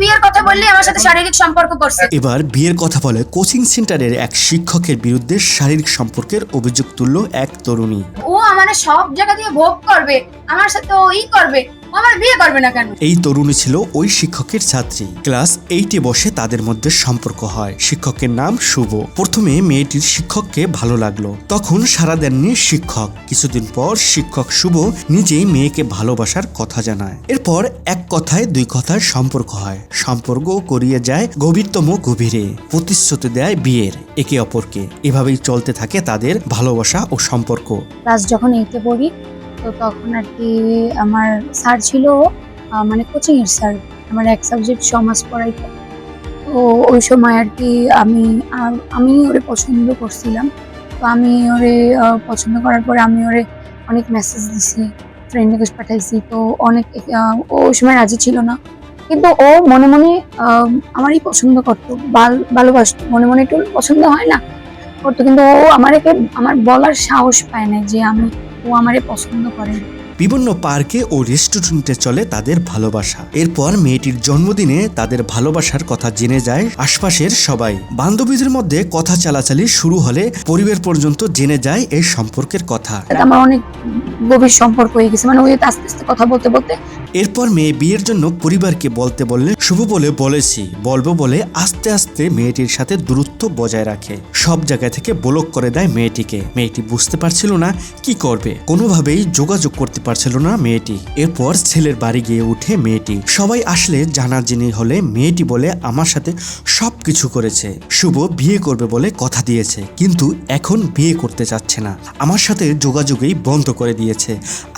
বিয়ের কথা বললে আমার সাথে শারীরিক সম্পর্ক করছে। এবার বিয়ের কথা বলে কোচিং সেন্টারের এক শিক্ষকের বিরুদ্ধে শারীরিক সম্পর্কের অভিযোগ তুলল এক তরুণী। ও আমার সব জায়গা দিয়ে ভোগ করবে, আমার সাথে ওই করবে, আমার বিয়ে করবে না কেন? এই তরুণী ছিল ওই শিক্ষকের ছাত্রী। ক্লাস 8-এ বসে তাদের মধ্যে সম্পর্ক হয়। শিক্ষকের নাম শুভ। প্রথমে মেয়েটির শিক্ষককে ভালো লাগলো, তখন সাড়া দেননি শিক্ষক। কিছুদিন পর শিক্ষক শুভ নিজেই মেয়েকে ভালোবাসার কথা জানায়। এরপর এক কথায় দুই কথায় সম্পর্ক হয়। সম্পর্ক গড়িয়ে যায় গভীরতম গভীরে। প্রতিশ্রুতি দেয় বিয়ের একে অপরকে। এভাবেই চলতে থাকে তাদের ভালোবাসা ও সম্পর্ক। ক্লাস যখন 8-এ পড়ি তো তখন আর কি আমার স্যার ছিল, মানে কোচিং এর স্যার, আমার এক সাবজেক্ট সমাজ পড়াইতো। তো ওই সময় আর কি আমি ওরে পছন্দ করছিলাম। তো আমি ওরে পছন্দ করার পরে আমি ওরে অনেক মেসেজ দিছি, ফ্রেন্ড রিকোয়েস্ট পাঠাইছি। তো অনেক ও ওই সময় রাজি ছিল না, কিন্তু ও মনে মনে আমারই পছন্দ করতো, ভালোবাসতো। মনে মনে একটু পছন্দ হয় না করতো, কিন্তু ও আমার বলার সাহস পায় না যে ও আমারে পছন্দ করে। বিভিন্ন পার্কে ও রেস্টুরেন্টে চলে তাদের ভালোবাসা। এরপর মেয়েটির জন্মদিনে তাদের ভালোবাসার কথা জেনে যায় আশপাশের সবাই। বান্ধবীদের মধ্যে কথা চালাচালি শুরু হলে পরিবার পর্যন্ত জেনে যায় এই সম্পর্কের কথা। আমার অনেক গভীর সম্পর্ক হয়ে গেছে, মানে ওই আস্তে আস্তে কথা বলতে বলতে। এরপর মেয়ে বিয়ের জন্য পরিবারকে বলতে বললে শুভ বলবো বলে আস্তে আস্তে মেয়েটির সাথে দূরত্ব বজায় রাখে। সব জায়গা থেকে ব্লক করে দেয় মেয়েটিকে। মেয়েটি বুঝতে পারছিল না কি করবে, কোনোভাবেই যোগাযোগ করতে পারছিল না মেয়েটি। এরপর ছেলের বাড়ি গিয়ে উঠে মেয়েটি। সবাই আসলে জানাজানি হলে মেয়েটি বলে আমার সাথে সবকিছু করেছে, শুভ বিয়ে করবে বলে কথা দিয়েছে, কিন্তু এখন বিয়ে করতে চাচ্ছে না, আমার সাথে যোগাযোগই বন্ধ করে দিয়েছে।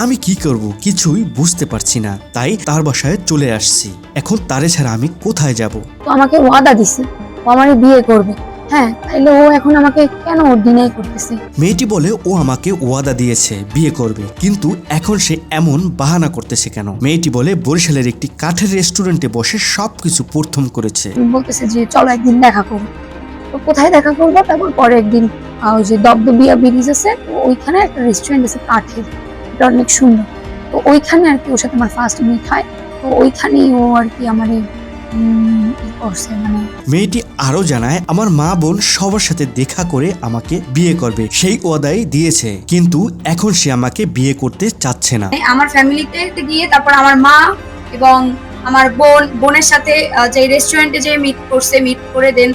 আমি কি করব কিছুই বুঝতে পারছি না, তাই তার বাসায় চলে আসছি। এখন তারে ছাড়া আমি কোথায় যাব? তো আমাকে ওয়াদা দিছে ও আমারে বিয়ে করবে। হ্যাঁ, তাইলে ও এখন আমাকে কেন ডিনাই করতেছে? মেয়েটি বলে ও আমাকে ওয়াদা দিয়েছে বিয়ে করবে, কিন্তু এখন সে এমন বাহানা করতেছে কেন? মেয়েটি বলে বরিশালের একটি কাঠের রেস্টুরেন্টে বসে সবকিছু প্রথম করেছে। বলতেছে যে চলো একদিন দেখা করব। তো কোথায় দেখা করবো? তারপর পরে একদিন ওই যে দবদবিয়া ব্রিজ আছে, তো ওইখানে একটা রেস্টুরেন্ট আছে কাঠের, এটা অনেক সুন্দর। তো ওইখানে আর কি ওর সাথে আমার ফার্স্ট মিট হয়। তো ওইখানেই ও আর কি আমার করছে। মানে মেয়েটি আরো জানায় আমার মা বোন সবার সাথে দেখা করে আমাকে বিয়ে করবে, সেই ওয়াদাই দিয়েছে, কিন্তু এখন সে আমাকে বিয়ে করতে চাচ্ছে না। আমার ফ্যামিলিতে গিয়ে তারপর আমার মা এবং আমার বোনের সাথে যে রেস্টুরেন্টে যে মিট করে দেন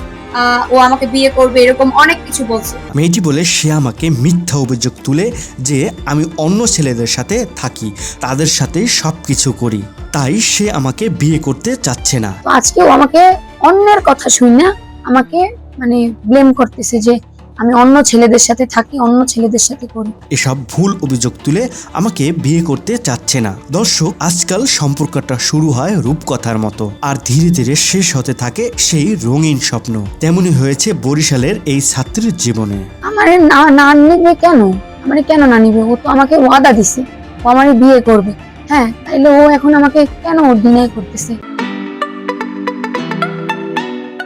ও আমাকে বিয়ে করবে, এরকম অনেক কিছু বলছে। মেয়েটি বলে সে আমাকে মিথ্যা অভিযোগ তুলে যে আমি অন্য ছেলেদের সাথে থাকি, তাদের সাথে সবকিছু করি, তাই সে আমাকে বিয়ে করতে চাচ্ছে না। তো আজকে ও আমাকে অন্যের কথা শুনে আমাকে মানে ব্লেম করতেছে যে আমি অন্য ছেলেদের সাথে থাকি, অন্য ছেলেদের সাথে করি। এসব ভুল অভিযোগ তুলে আমাকে বিয়ে করতে চাচ্ছে না। দর্শক, আজকাল সম্পর্কটা শুরু হয় রূপকথার মতো, আর ধীরে ধীরে শেষ হতে থাকে সেই রঙিন স্বপ্ন। তেমনি হয়েছে বরিশালের এই ছাত্রীর জীবনে। আমার না নিবে কেন? আমার কেন না নিবে? ও তো আমাকে ওয়াদা দিছে ও আমারে বিয়ে করবে। হ্যাঁ, তাইলে ও এখন আমাকে কেন ডিনাই করতেছে?